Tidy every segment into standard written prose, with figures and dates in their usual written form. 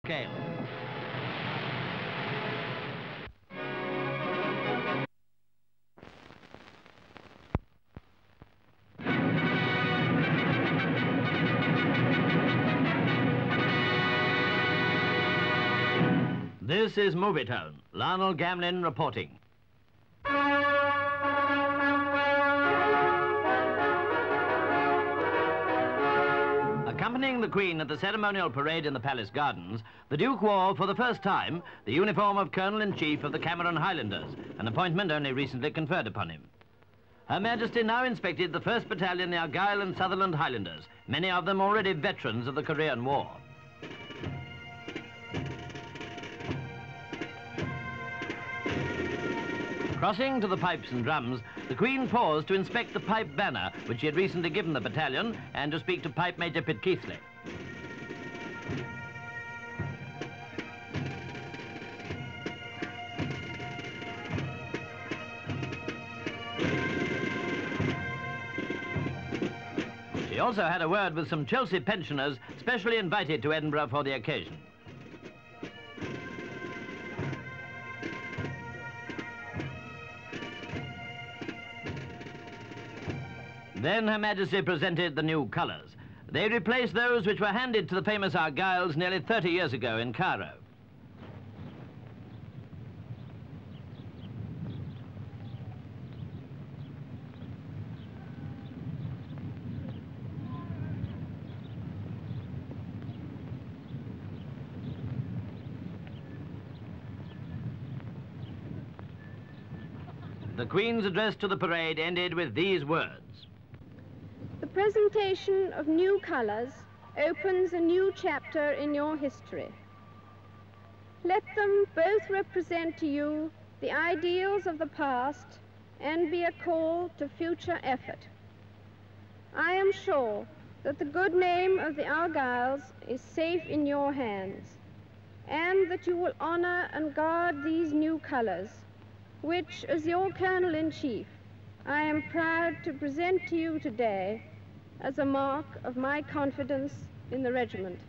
scale. This is Movietone. Lionel Gamlin reporting. Accompanying the Queen at the ceremonial parade in the palace gardens, the Duke wore, for the first time, the uniform of Colonel-in-Chief of the Cameron Highlanders, an appointment only recently conferred upon him. Her Majesty now inspected the 1st Battalion, the Argyll and Sutherland Highlanders, many of them already veterans of the Korean War. Crossing to the pipes and drums, the Queen paused to inspect the pipe banner, which she had recently given the battalion, and to speak to Pipe Major Pitkeithley. She also had a word with some Chelsea pensioners specially invited to Edinburgh for the occasion. Then Her Majesty presented the new colours. They replaced those which were handed to the famous Argylls nearly 30 years ago in Cairo. The Queen's address to the parade ended with these words. The presentation of new colours opens a new chapter in your history. Let them both represent to you the ideals of the past and be a call to future effort. I am sure that the good name of the Argylls is safe in your hands, and that you will honour and guard these new colours, which, as your Colonel-in-Chief, I am proud to present to you today as a mark of my confidence in the regiment.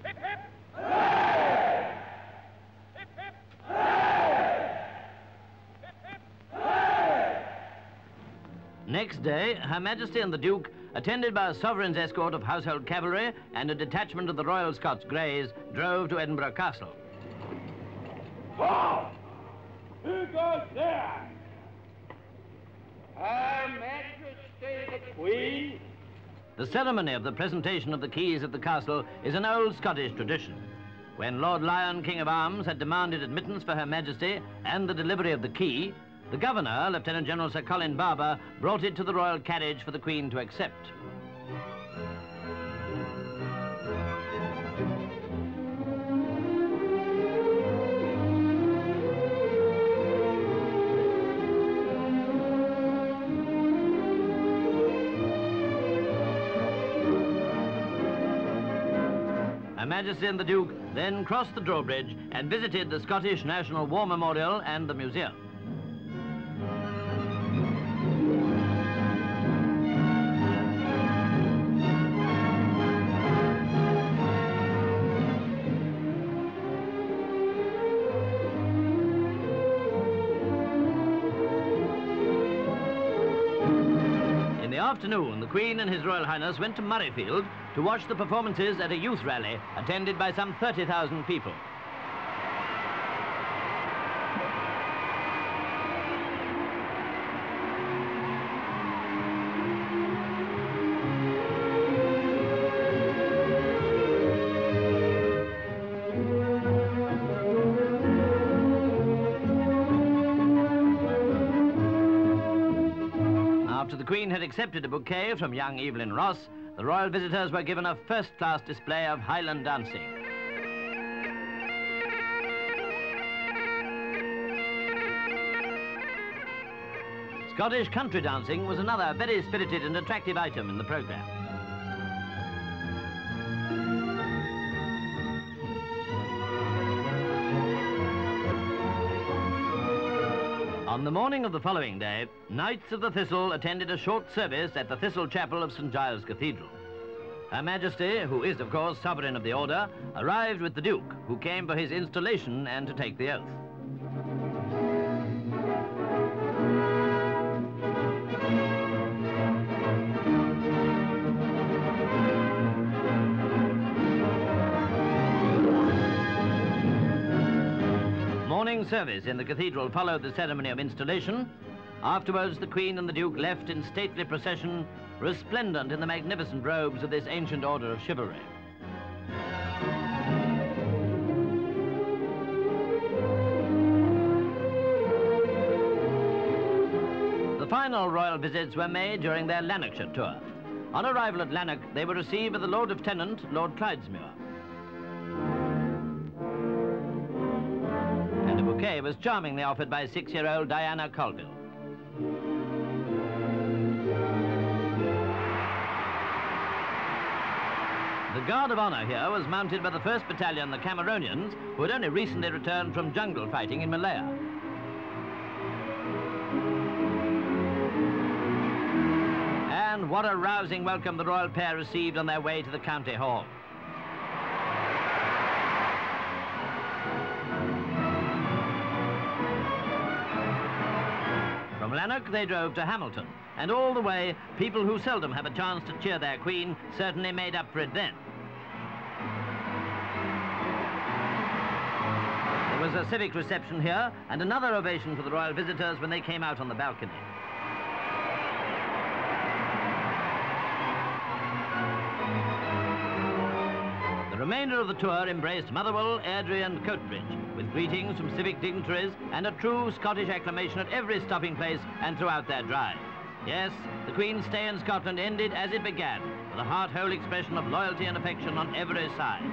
Hip, hip! Hooray! Hip, hip! Hooray! Hip, hip! Hooray! Next day, Her Majesty and the Duke, attended by a sovereign's escort of household cavalry and a detachment of the Royal Scots Greys, drove to Edinburgh Castle. Whoa! Who goes there? Her Majesty the Queen. The ceremony of the presentation of the keys at the castle is an old Scottish tradition. When Lord Lyon, King of Arms, had demanded admittance for Her Majesty and the delivery of the key, the Governor, Lieutenant General Sir Colin Barber, brought it to the royal carriage for the Queen to accept. Her Majesty and the Duke then crossed the drawbridge and visited the Scottish National War Memorial and the museum. In the afternoon, the Queen and His Royal Highness went to Murrayfield to watch the performances at a youth rally attended by some 30,000 people. After the Queen had accepted a bouquet from young Evelyn Ross, the royal visitors were given a first-class display of Highland dancing. Scottish country dancing was another very spirited and attractive item in the programme. On the morning of the following day, Knights of the Thistle attended a short service at the Thistle Chapel of St Giles Cathedral. Her Majesty, who is, of course, Sovereign of the Order, arrived with the Duke, who came for his installation and to take the oath. Morning service in the cathedral followed the ceremony of installation. Afterwards, the Queen and the Duke left in stately procession, resplendent in the magnificent robes of this ancient order of chivalry. The final royal visits were made during their Lanarkshire tour. On arrival at Lanark, they were received by the Lord Lieutenant, Lord Clydesmuir. And a bouquet was charmingly offered by 6-year-old Diana Colville. The Guard of Honour here was mounted by the 1st Battalion, the Cameronians, who had only recently returned from jungle fighting in Malaya. And what a rousing welcome the royal pair received on their way to the County Hall. From Lanark, they drove to Hamilton, and all the way, people who seldom have a chance to cheer their Queen certainly made up for it then. There was a civic reception here, and another ovation for the royal visitors when they came out on the balcony. The remainder of the tour embraced Motherwell, Airdrie and Coatbridge, with greetings from civic dignitaries and a true Scottish acclamation at every stopping place and throughout their drive. Yes, the Queen's stay in Scotland ended as it began, with a heart-whole expression of loyalty and affection on every side.